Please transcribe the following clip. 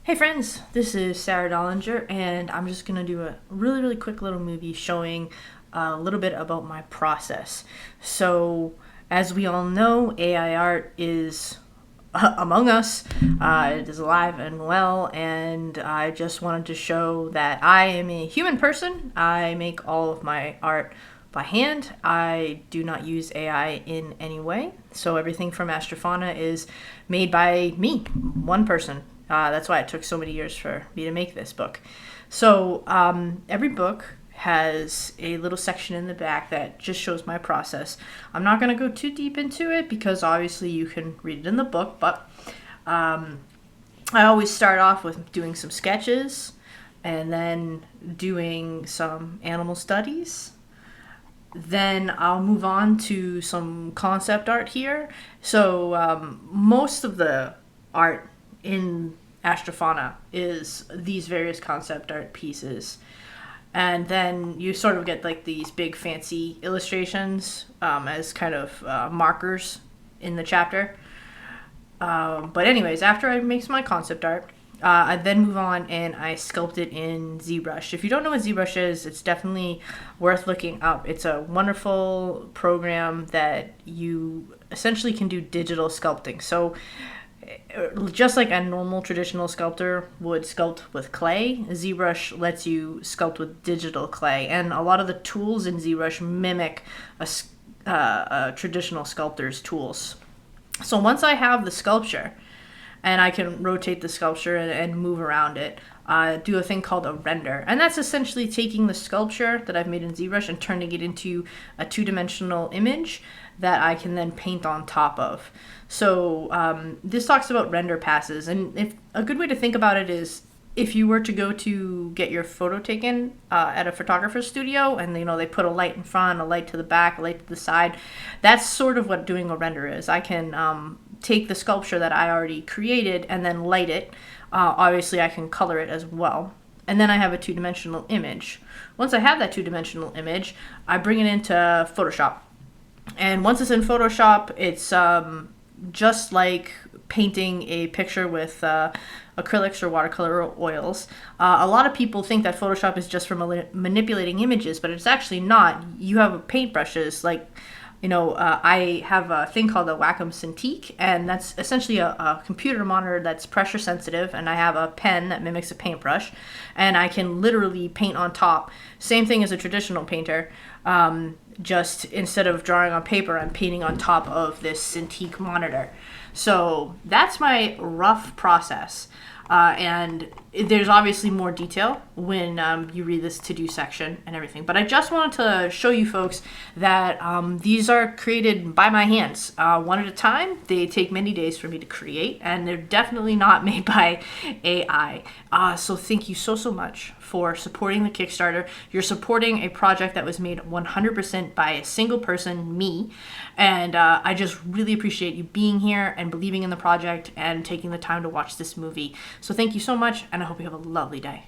Hey friends, this is Sarah Dollinger, and I'm just gonna do a really quick little movie showing a little bit about my process. So, as we all know, AI art is among us. It is alive and well, and I just wanted to show that I am a human person. I make all of my art by hand. I do not use AI in any way. So everything from Astra Fauna is made by me, one person. That's why it took so many years for me to make this book. So every book has a little section in the back that just shows my process. I'm not going to go too deep into it because obviously you can read it in the book, but I always start off with doing some sketches and then doing some animal studies. Then I'll move on to some concept art here. So most of the art in Astra Fauna is these various concept art pieces. And then you sort of get like these big fancy illustrations as kind of markers in the chapter. But anyways, after I make my concept art, I then move on and I sculpt it in Zbrush. If you don't know what Zbrush is, it's definitely worth looking up. It's a wonderful program that you essentially can do digital sculpting. So just like a normal traditional sculptor would sculpt with clay, ZBrush lets you sculpt with digital clay, and a lot of the tools in ZBrush mimic a traditional sculptor's tools. So once I have the sculpture, and I can rotate the sculpture and move around it, do a thing called a render. And that's essentially taking the sculpture that I've made in ZBrush and turning it into a two-dimensional image that I can then paint on top of. So this talks about render passes, and if a good way to think about it is if you were to go to get your photo taken at a photographer's studio, and they put a light in front, a light to the back, a light to the side, that's sort of what doing a render is. I can take the sculpture that I already created and then light it. Obviously I can color it as well, and then I have a two-dimensional image. Once I have that two-dimensional image, I bring it into Photoshop, and once it's in Photoshop, it's just like painting a picture with acrylics or watercolor or oils. A lot of people think that Photoshop is just for manipulating images, but it's actually not. You have paintbrushes like, I have a thing called a Wacom Cintiq, and that's essentially a computer monitor that's pressure sensitive, and I have a pen that mimics a paintbrush, and I can literally paint on top. Same thing as a traditional painter, just instead of drawing on paper, I'm painting on top of this Cintiq monitor. So that's my rough process. And there's obviously more detail when you read this to-do section and everything. But I just wanted to show you folks that these are created by my hands, one at a time. They take many days for me to create, and they're definitely not made by AI. So thank you so much for supporting the Kickstarter. You're supporting a project that was made 100% by a single person, me. And I just really appreciate you being here and believing in the project and taking the time to watch this movie. So thank you so much, and I hope you have a lovely day.